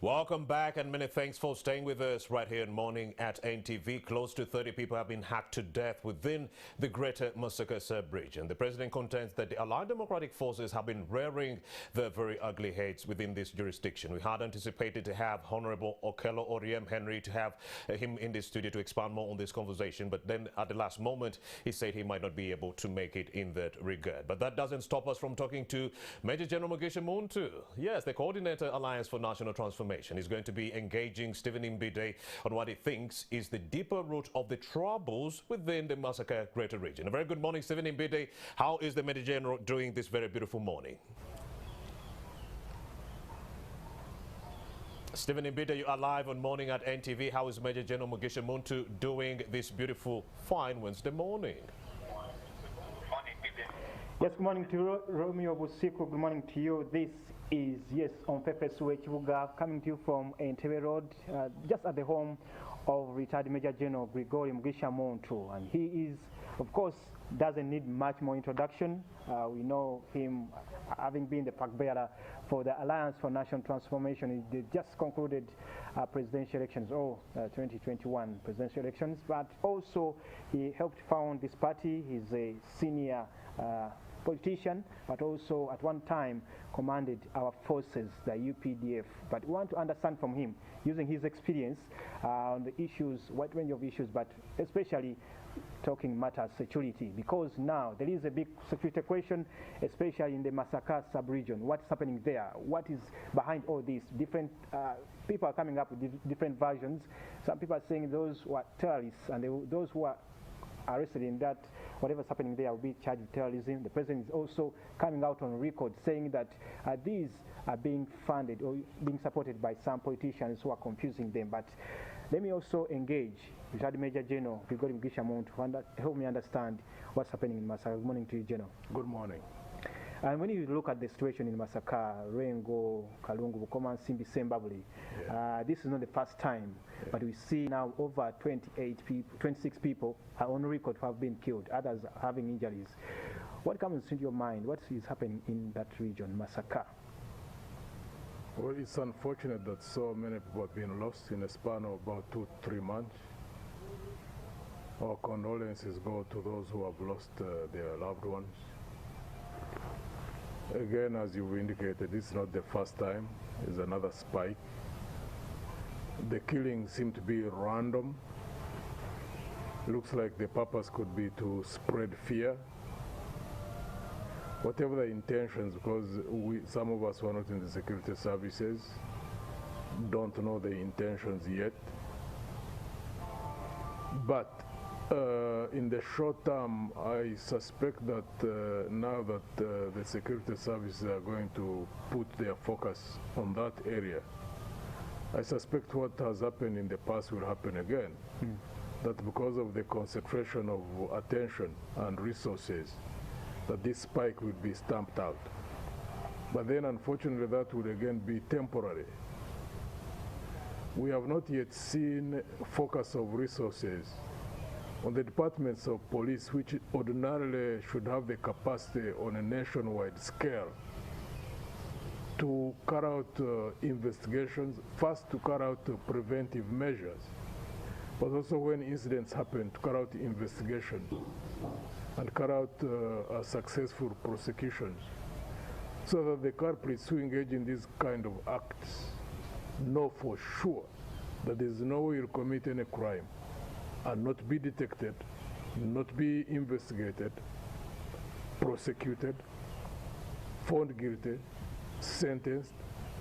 Welcome back, and many thanks for staying with us right here in Morning at NTV. Close to 30 people have been hacked to death within the greater Masaka sub-region. The president contends that the Allied Democratic Forces have been rearing their very ugly heads within this jurisdiction. We had anticipated to have Honorable Okello Oriem Henry to have him in the studio to expand more on this conversation, but then at the last moment he said he might not be able to make it in that regard. But that doesn't stop us from talking to Major General Mugisha Muntu. Yes, the coordinator Alliance for National Transformation is going to be engaging Stephen Mbide on what he thinks is the deeper root of the troubles within the Masaka greater region. A very good morning, Stephen Mbide. How is the Major General doing this very beautiful morning? Stephen Mbide, you are live on Morning at NTV. How is Major General Mugisha Muntu doing this beautiful, fine Wednesday morning? Yes, good morning to Romeo Busiku. Good morning to you. This is, yes, on Purpose Chibuga, coming to you from Entebbe Road, just at the home of retired Major General Mugisha Muntu. And he is, of course, doesn't need much more introduction. We know him having been the flag bearer for the Alliance for National Transformation. They just concluded presidential elections, 2021 presidential elections, but also he helped found this party. He's a senior politician, but also at one time commanded our forces, the UPDF. But we want to understand from him, using his experience on the issues, wide range of issues, but especially talking matters security, because now there is a big security question, especially in the Masaka sub-region. What's happening there? What is behind all this? Different people are coming up with different versions. Some people are saying those who are terrorists, and those who are arrested in that, whatever's happening there will be charged with terrorism. The president is also coming out on record saying that these are being funded or being supported by some politicians who are confusing them. But let me also engage Retired Major General Mugisha Muntu to help me understand what's happening in Masaka. Good morning to you, General. Good morning. And when you look at the situation in Masaka, Rengo, Kalungu, Bukoma, Simbi, Sembabuli, this is not the first time, but we see now over 26 people are on record who have been killed, others having injuries. What comes into your mind? What is happening in that region, Masaka? Well, it's unfortunate that so many people have been lost in a span of about 2-3 months. Our condolences go to those who have lost their loved ones. Again, as you indicated, this is not the first time. It's another spike. The killings seem to be random. Looks like the purpose could be to spread fear. Whatever the intentions, because some of us who are not in the security services don't know the intentions yet. But in the short term, I suspect that now that the security services are going to put their focus on that area, I suspect what has happened in the past will happen again. That because of the concentration of attention and resources, that this spike will be stamped out. But then unfortunately that would again be temporary. We have not yet seen focus of resources on the departments of police, which ordinarily should have the capacity on a nationwide scale to carry out investigations, first to carry out preventive measures, but also when incidents happen, to carry out investigations and carry out successful prosecutions, so that the culprits who engage in these kind of acts know for sure that there is no way you'll commit any crime and not be detected, not be investigated, prosecuted, found guilty, sentenced,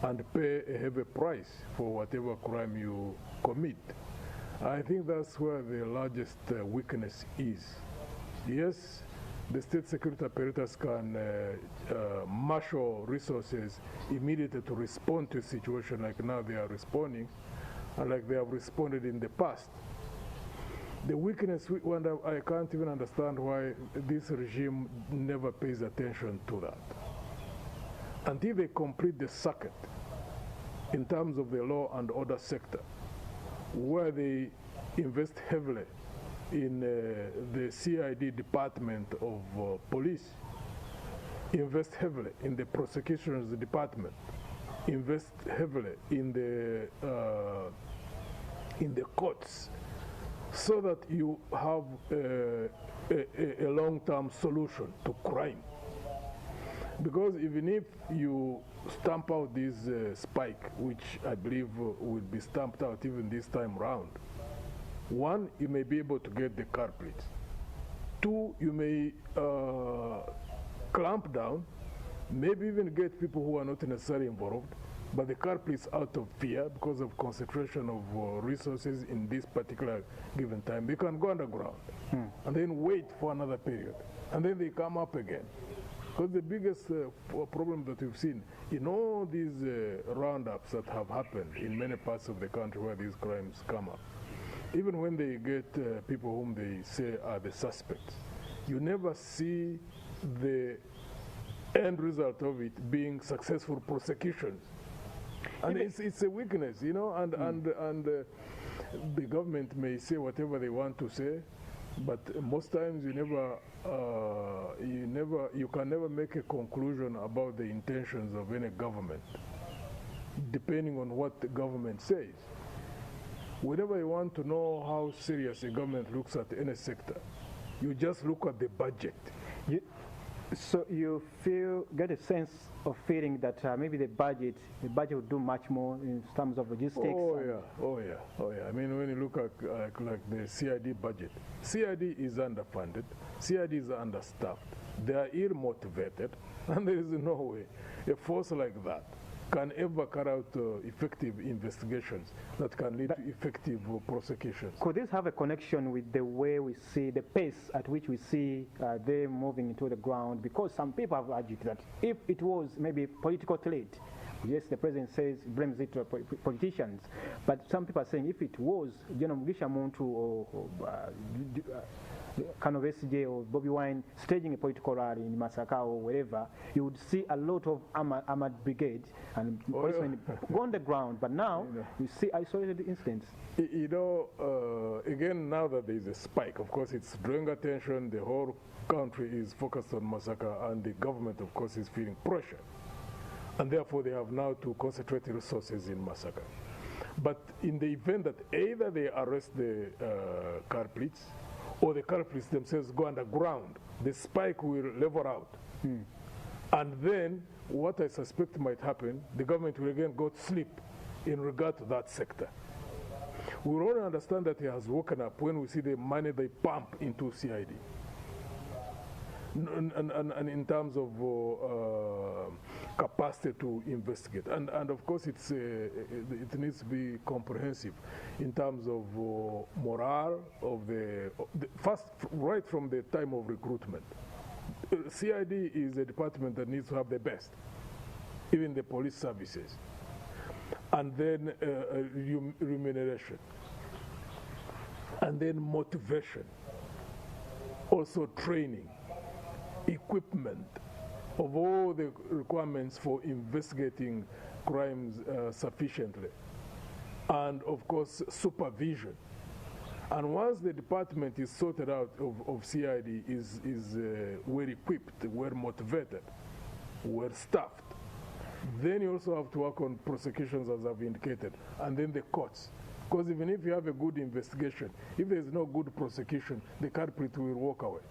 and pay a heavy price for whatever crime you commit. I think that's where the largest weakness is. Yes, the state security apparatus can marshal resources immediately to respond to a situation like now they are responding, and like they have responded in the past. The weakness, I can't even understand why this regime never pays attention to that. Until they complete the circuit in terms of the law and order sector, where they invest heavily in the CID department of police, invest heavily in the prosecutions department, invest heavily in the courts so that you have a long-term solution to crime. Because even if you stamp out this spike, which I believe will be stamped out even this time round, one, you may be able to get the culprits. Two, you may clamp down, maybe even get people who are not necessarily involved, but the culprits out of fear because of concentration of resources in this particular given time, they can go underground and then wait for another period. And then they come up again. Because the biggest problem that we've seen in all these roundups that have happened in many parts of the country where these crimes come up, even when they get people whom they say are the suspects, you never see the end result of it being successful prosecutions. And it's a weakness, you know, and the government may say whatever they want to say, but most times you can never make a conclusion about the intentions of any government, depending on what the government says. Whenever you want to know how serious a government looks at any sector, you just look at the budget. So you get a sense of feeling that maybe the budget will do much more in terms of logistics. Oh yeah. I mean, when you look at like the CID budget, CID is underfunded, CID is understaffed, they are ill-motivated, and there is no way a force like that can ever carry out effective investigations that can lead to effective prosecutions. Could this have a connection with the way we see, the pace at which we see them moving into the ground? Because some people have argued that if it was maybe political threat, yes, the president says blames it to politicians, but some people are saying if it was Gen Muntu or Kano SJ or Bobby Wine staging a political rally in Masaka or wherever, you would see a lot of armored brigade and policemen go on the ground. But now you see isolated incidents. You know, again, now that there is a spike, of course, it's drawing attention. The whole country is focused on Masaka, and the government, of course, is feeling pressure. And therefore, they have now to concentrate resources in Masaka. But in the event that either they arrest the culprits, or the culprits themselves go underground, the spike will level out. And then what I suspect might happen, the government will again go to sleep in regard to that sector. We will only understand that he has woken up when we see the money they pump into CID. And in terms of capacity to investigate. And of course, it needs to be comprehensive in terms of morale of the first, right from the time of recruitment. CID is a department that needs to have the best, even the police services. And then remuneration. And then motivation. Also training. Equipment of all the requirements for investigating crimes sufficiently, and of course supervision. And once the department is sorted out of CID, is well equipped, well motivated, well staffed, then you also have to work on prosecutions, as I've indicated, and then the courts. Because even if you have a good investigation, if there is no good prosecution, the culprit will walk away.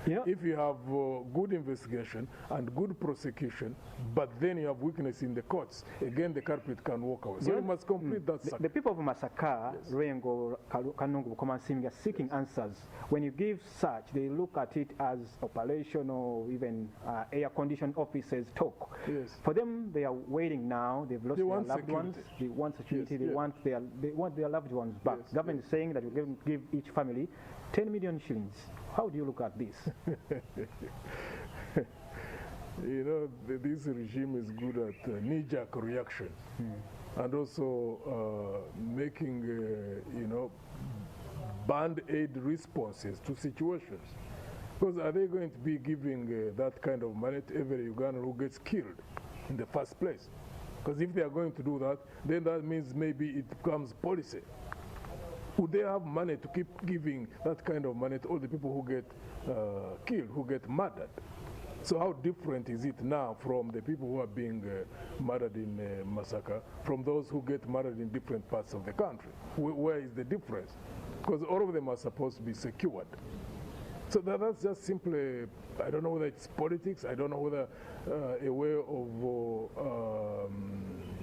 Yeah. If you have good investigation and good prosecution, but then you have weakness in the courts, again the culprit can walk away. So you must complete that cycle. The people of Masaka, Rengo, Kanungu, Komansim, are seeking answers. When you give such, they look at it as operational, even air-conditioned officers talk. Yes. For them, they are waiting now. They've lost their loved ones. They want security. Yes, they want their loved ones back. Yes, government is saying that we're going to give each family 10 million shillings. How do you look at this? You know, this regime is good at knee-jerk reaction, and also making, you know, band-aid responses to situations. Because are they going to be giving that kind of money to every Ugandan who gets killed in the first place? Because if they are going to do that, then that means maybe it becomes policy. Would they have money to keep giving that kind of money to all the people who get killed, who get murdered? So how different is it now from the people who are being murdered in Masaka from those who get murdered in different parts of the country? Where is the difference? Because all of them are supposed to be secured. So that's just simply, I don't know whether it's politics, I don't know whether a way of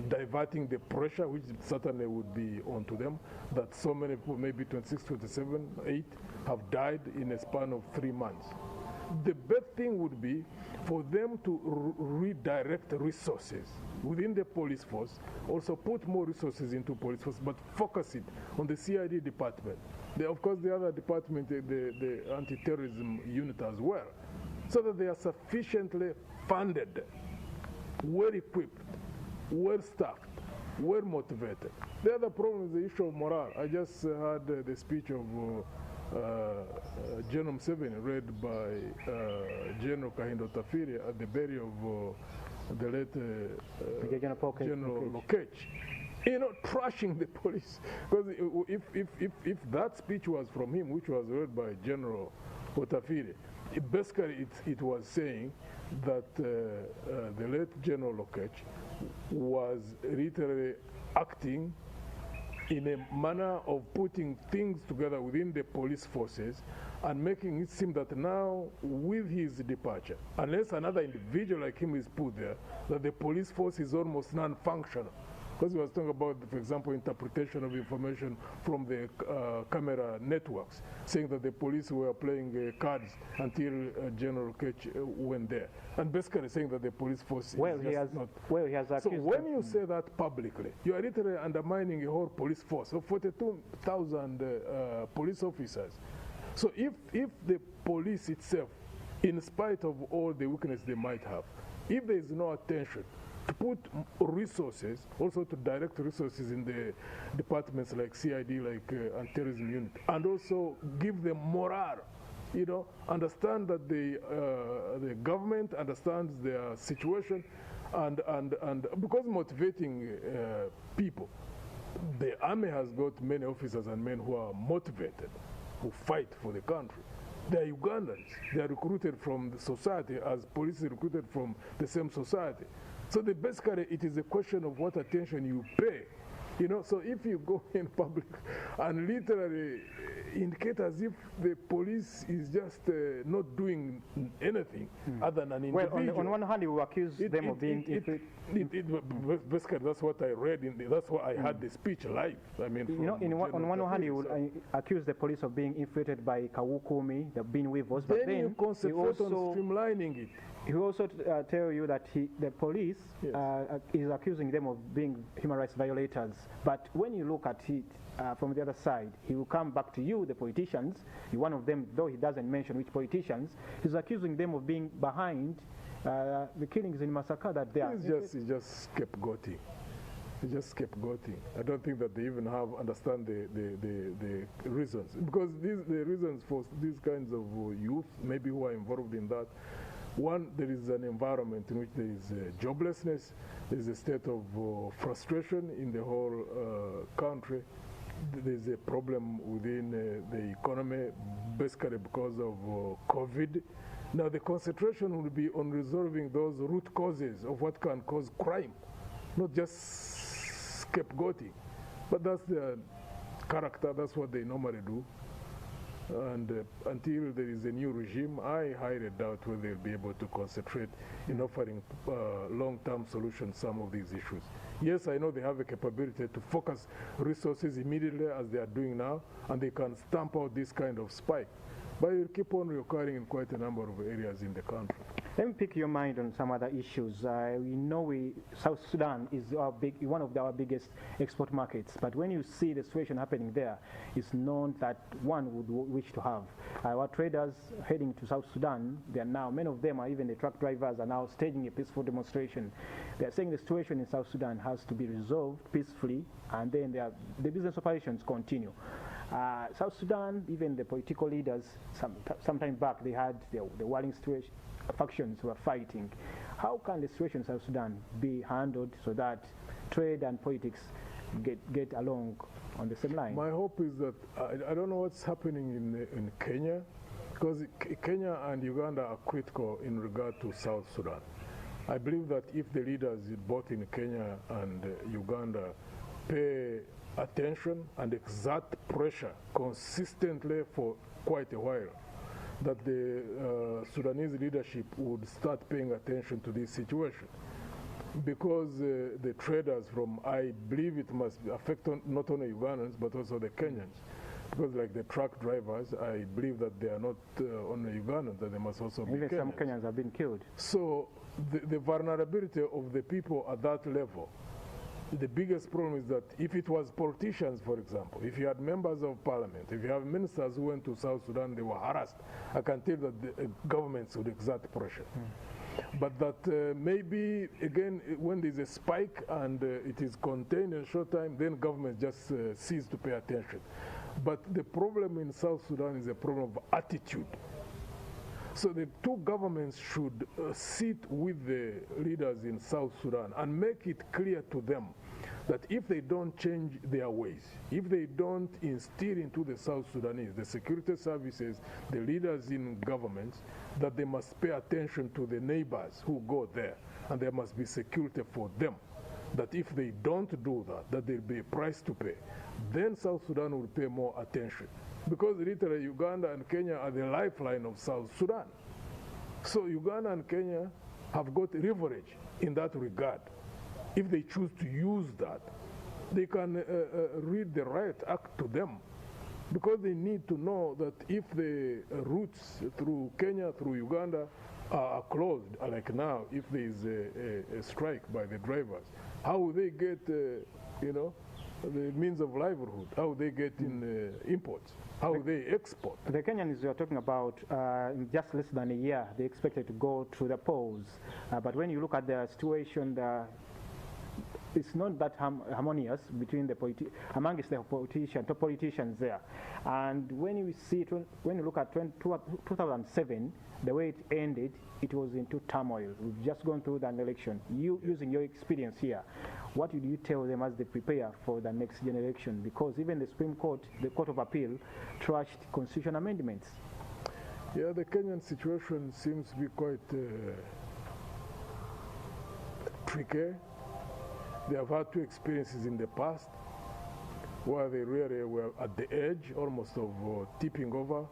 diverting the pressure, which certainly would be onto them, that so many people, maybe 26, 27, 8, have died in a span of 3 months. The best thing would be for them to redirect resources within the police force, also put more resources into police force, but focus it on the CID department. Of course, the other department, the anti-terrorism unit as well, so that they are sufficiently funded, well equipped, well staffed, well motivated. The other problem is the issue of morale. I just heard the speech of Gen Muntu read by General Kahindo Tafiri at the burial of the late General Lokech. You know, trashing the police. Because if that speech was from him, which was read by General Otafire, basically it was saying that the late General Lokech was literally acting in a manner of putting things together within the police forces and making it seem that now, with his departure, unless another individual like him is put there, that the police force is almost non-functional. Because he was talking about, for example, interpretation of information from the camera networks, saying that the police were playing cards until General Ketch went there. And basically saying that the police force is not... Well, he has accused... So when you say that publicly, you are literally undermining a whole police force of 42,000 police officers. So if the police itself, in spite of all the weakness they might have, if there is no attention to put resources, also to direct resources in the departments like CID, like anti-terrorism unit, and also give them morale, you know, understand that the government understands their situation, and because motivating people, the army has got many officers and men who are motivated, who fight for the country. They are Ugandans. They are recruited from the society as police is recruited from the same society. So basically, it is a question of what attention you pay. You know, so if you go in public and literally indicate as if the police is just not doing anything other than an individual. Well, on one hand, you accuse them of being... basically, that's what I read, that's why I had the speech live. I mean, you know, on one hand, you would accuse the police of being infiltrated by Kawukumi, the being weavers, but then you concentrate on streamlining it. He also tell you that the police is accusing them of being human rights violators. But when you look at it from the other side, he will come back to you, the politicians. One of them, though he doesn't mention which politicians, he's accusing them of being behind the killings in Masaka that they are. It's just scapegoating. It's just scapegoating. I don't think that they even understand the reasons. Because the reasons for these kinds of youth, maybe who are involved in that, one, there is an environment in which there is joblessness, there is a state of frustration in the whole country. There is a problem within the economy, basically because of COVID. Now the concentration will be on resolving those root causes of what can cause crime, not just scapegoating. But that's their character, that's what they normally do. And until there is a new regime, I highly doubt whether they'll be able to concentrate in offering long-term solutions to some of these issues. Yes, I know they have the capability to focus resources immediately as they are doing now, and they can stamp out this kind of spike. But it will keep on recurring in quite a number of areas in the country. Let me pick your mind on some other issues. We know South Sudan is one of our biggest export markets, but when you see the situation happening there, it's known that one would wish to have. Our traders heading to South Sudan, they are now, many of them are even the truck drivers are now staging a peaceful demonstration. They are saying the situation in South Sudan has to be resolved peacefully, and then the business operations continue. South Sudan, even the political leaders, some time back, they had the warring situation. Factions were fighting. How can the situation in South Sudan be handled so that trade and politics get along on the same line? My hope is that, I don't know what's happening in Kenya, Because Kenya and Uganda are critical in regard to South Sudan. I believe that if the leaders both in Kenya and Uganda pay attention and exert pressure consistently for quite a while, that the Sudanese leadership would start paying attention to this situation. Because the traders from, I believe it must affect not only Ugandans but also the Kenyans. Because like the truck drivers, I believe that they are not only Ugandans, that they must also be Even Kenyans. some Kenyans have been killed. So the vulnerability of the people at that level, the biggest problem is that if it was politicians, for example, if you had members of parliament, if you have ministers who went to South Sudan, they were harassed, I can tell that the governments would exert pressure. But that maybe, again, when there's a spike and it is contained in a short time, then government just cease to pay attention. But the problem in South Sudan is a problem of attitude. So the two governments should sit with the leaders in South Sudan and make it clear to them that if they don't change their ways, if they don't instill into the South Sudanese, the security services, the leaders in governments, that they must pay attention to the neighbors who go there, and there must be security for them. That if they don't do that, that there'll be a price to pay. Then South Sudan will pay more attention. Because literally Uganda and Kenya are the lifeline of South Sudan. So Uganda and Kenya have got leverage in that regard. If they choose to use that, they can read the right act to them. Because they need to know that if the routes through Kenya, through Uganda are closed, like now, if there is a strike by the drivers, how will they get, the means of livelihood? How will they get in imports? How will they export? The Kenyans you are talking about, in just less than a year, they expected to go through the polls. But when you look at the situation, it's not that harmonious between amongst the top politicians there. And when you look at 2007, the way it ended, it was into turmoil. We've just gone through an election. You, using your experience here, what would you tell them as they prepare for the next generation? Because even the Supreme Court, the Court of Appeal, trashed constitutional amendments. Yeah, the Kenyan situation seems to be quite tricky. They have had two experiences in the past where they really were at the edge almost of tipping over.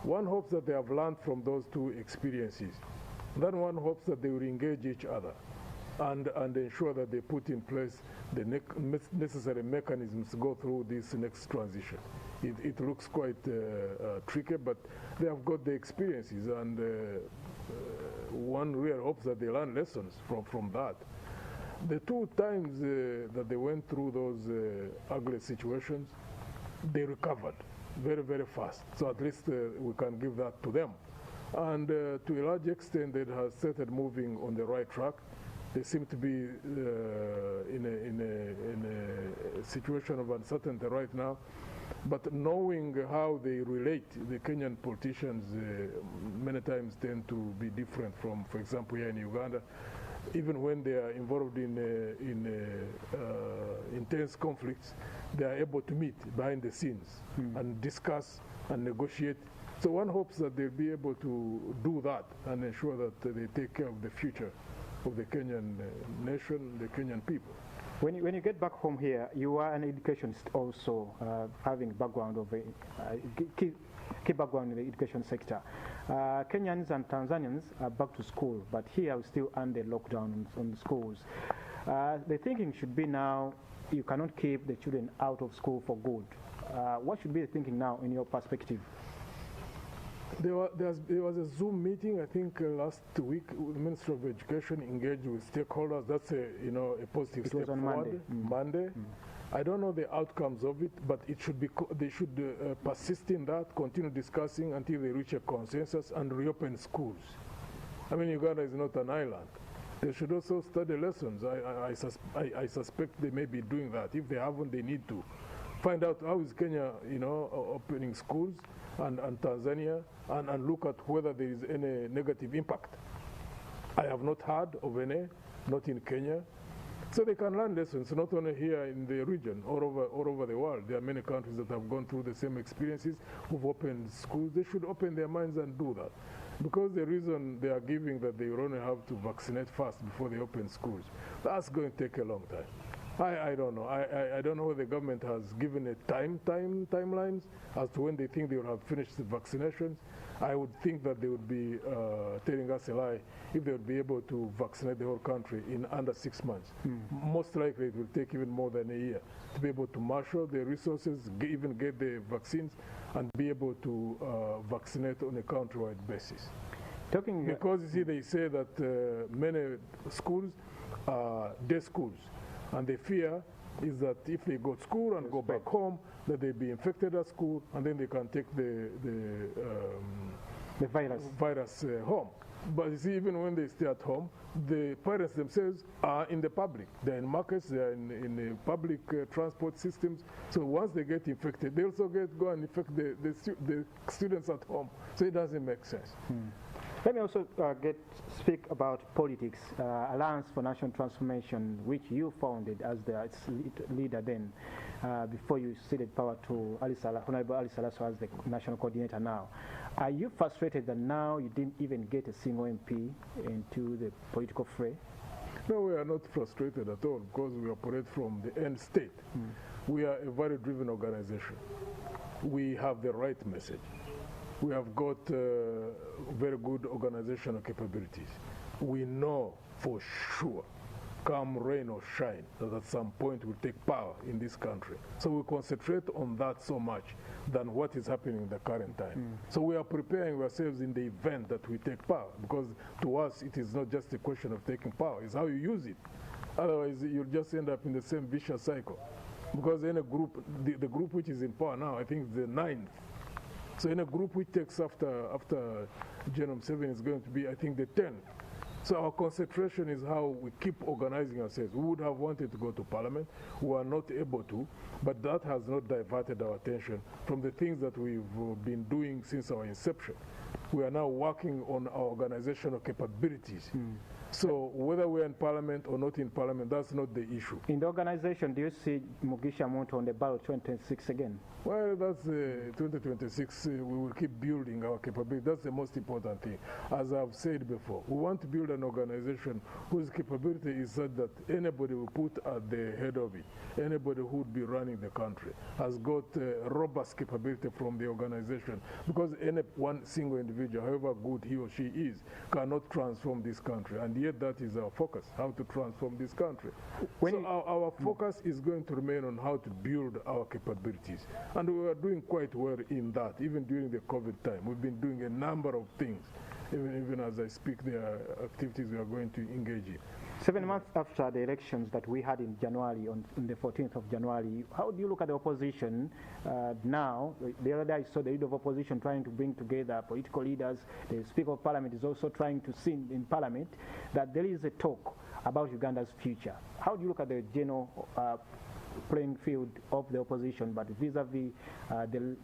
One hopes that they have learned from those two experiences. Then one hopes that they will engage each other and ensure that they put in place the necessary mechanisms to go through this next transition. It looks quite tricky, but they have got the experiences, and one really hopes that they learn lessons from that. The two times that they went through those ugly situations, they recovered very, very fast. So at least we can give that to them. And to a large extent, they have started moving on the right track. They seem to be in a situation of uncertainty right now. But knowing how they relate, the Kenyan politicians many times tend to be different from, for example, here in Uganda. Even when they are involved in intense conflicts, they are able to meet behind the scenes and discuss and negotiate. So one hopes that they'll be able to do that and ensure that they take care of the future of the Kenyan nation, the Kenyan people. When you get back home here, you are an educationist also, having background of key background in the education sector. Kenyans and Tanzanians are back to school, but here we're still under lockdown on the schools. The thinking should be now, you cannot keep the children out of school for good. What should be the thinking now in your perspective? There was a Zoom meeting, I think, last week. The Minister of Education engaged with stakeholders. That's a positive step forward. Monday. I don't know the outcomes of it, but it should be. They should persist in that, continue discussing until they reach a consensus and reopen schools. I mean, Uganda is not an island. They should also study lessons. I suspect they may be doing that. If they haven't, they need to find out how is Kenya, opening schools, and Tanzania, and look at whether there is any negative impact. I have not heard of any, not in Kenya. So they can learn lessons, not only here in the region, all over the world. There are many countries that have gone through the same experiences, who've opened schools. They should open their minds and do that. Because the reason they are giving that they will only have to vaccinate first before they open schools, that's going to take a long time. I don't know. I don't know whether the government has given a timelines as to when they think they will have finished the vaccinations. I would think that they would be telling us a lie if they would be able to vaccinate the whole country in under 6 months. Most likely it will take even more than a year to be able to marshal the resources, even get the vaccines, and be able to vaccinate on a countrywide basis. Because you see, they say that many schools are day schools, and the fear is that if they go to school and go back home, that they be infected at school, and then they can take the virus home. But you see, even when they stay at home, the parents themselves are in the public. They're in markets, they're in the public transport systems. So once they get infected, they also go and infect the students at home. So it doesn't make sense. Let me also speak about politics. Alliance for National Transformation, which you founded as its leader then, before you ceded power to Honorable Ali Salaso as the national coordinator now. Are you frustrated that now you didn't even get a single MP into the political fray? No, we are not frustrated at all, because we operate from the end state. We are a very driven organization. We have the right message. We have got very good organizational capabilities. We know for sure, come rain or shine, that at some point we'll take power in this country. So we concentrate on that so much than what is happening in the current time. So we are preparing ourselves in the event that we take power, because to us it is not just a question of taking power, it's how you use it. Otherwise you'll just end up in the same vicious cycle. Because in a group, the group which is in power now, I think the 9th. So in a group which takes after Gen Muntu is going to be, I think, the 10th. So our concentration is how we keep organizing ourselves. We would have wanted to go to Parliament. We are not able to, but that has not diverted our attention from the things that we've been doing since our inception. We are now working on our organizational capabilities. So whether we're in Parliament or not in Parliament, that's not the issue. In the organization, do you see Mugisha Muntu on the ballot 2026 again? Well, that's 2026. We will keep building our capability. That's the most important thing. As I've said before, we want to build an organization whose capability is such that anybody we put at the head of it, anybody who would be running the country, has got robust capability from the organization. Because any one single individual, however good he or she is, cannot transform this country. And yet that is our focus, how to transform this country. So our focus is going to remain on how to build our capabilities. And we are doing quite well in that, even during the COVID time. We've been doing a number of things. Even as I speak, there are activities we are going to engage in. 7 months after the elections that we had in January, on the 14th of January, how do you look at the opposition now? The other day I saw the leader of opposition trying to bring together political leaders. The Speaker of Parliament is also trying to see in Parliament that there is a talk about Uganda's future. How do you look at the general playing field of the opposition, but vis-a-vis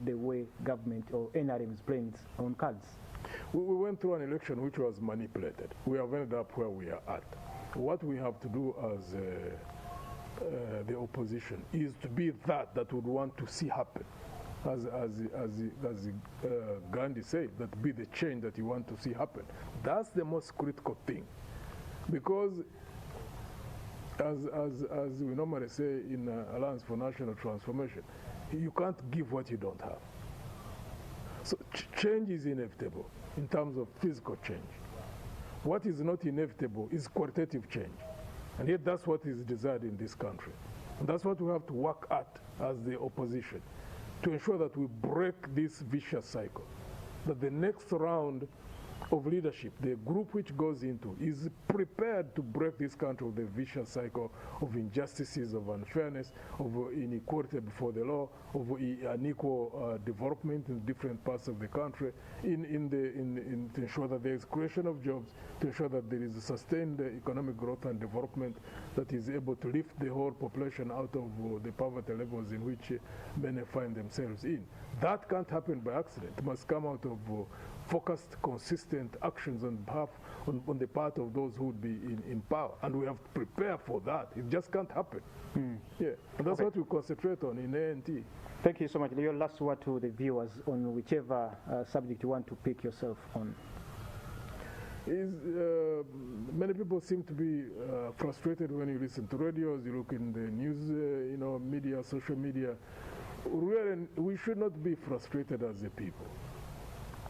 the way government or NRM is playing its own cards? We went through an election which was manipulated. We have ended up where we are at. What we have to do as the opposition is to be that would want to see happen. As Gandhi said, that be the change that you want to see happen. That's the most critical thing. Because as we normally say in Alliance for National Transformation, you can't give what you don't have. So change is inevitable in terms of physical change. What is not inevitable is qualitative change. And yet that's what is desired in this country. And that's what we have to work at as the opposition, to ensure that we break this vicious cycle, that the next round of leadership, the group which goes into, is prepared to break this country of the vicious cycle of injustices, of unfairness, of inequality before the law, of unequal development in different parts of the country, to ensure that there is creation of jobs, to ensure that there is a sustained economic growth and development that is able to lift the whole population out of the poverty levels in which many find themselves in. That can't happen by accident. It must come out of focused, consistent actions on the part of those who would be in power. And we have to prepare for that. It just can't happen. Yeah, and that's what we concentrate on in ANT. Thank you so much. Your last word to the viewers on whichever subject you want to pick yourself on. Many people seem to be frustrated when you listen to radios, you look in the news, media, social media. We should not be frustrated as a people.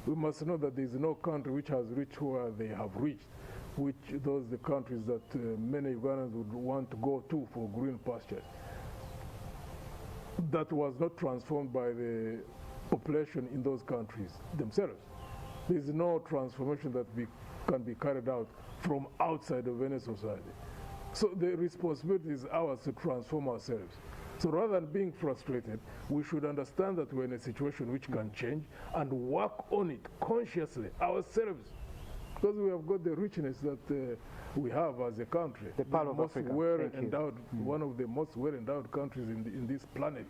We must know that there is no country which has reached where they have reached, which those the countries that many Ugandans would want to go to for green pastures. That was not transformed by the population in those countries themselves. There is no transformation that can be carried out from outside of any society. So the responsibility is ours to transform ourselves. So rather than being frustrated, we should understand that we're in a situation which can change and work on it consciously ourselves. Because we have got the richness that we have as a country. The Pearl of Africa. One of the most well-endowed countries in this planet.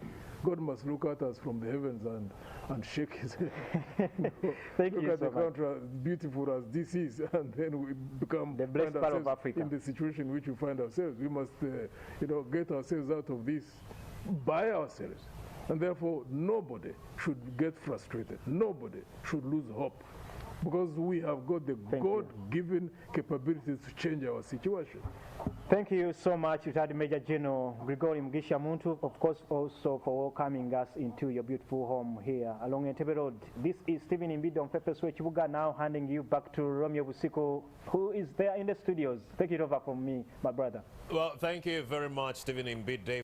God must look at us from the heavens and shake his head. Look at the country as beautiful as this is, and then we become the blessed Pearl of Africa. In the situation in which we find ourselves. We must get ourselves out of this by ourselves. And therefore, nobody should get frustrated. Nobody should lose hope. Because we have got the God-given capabilities to change our situation. Thank you so much, Retired Major General Mugisha Muntu, of course, also for welcoming us into your beautiful home here along Entebbe Road. This is Stephen Mbide on Pepeswe Chibuga, now handing you back to Romeo Busiko, who is there in the studios. Take it over from me, my brother. Well, thank you very much, Stephen Mbide.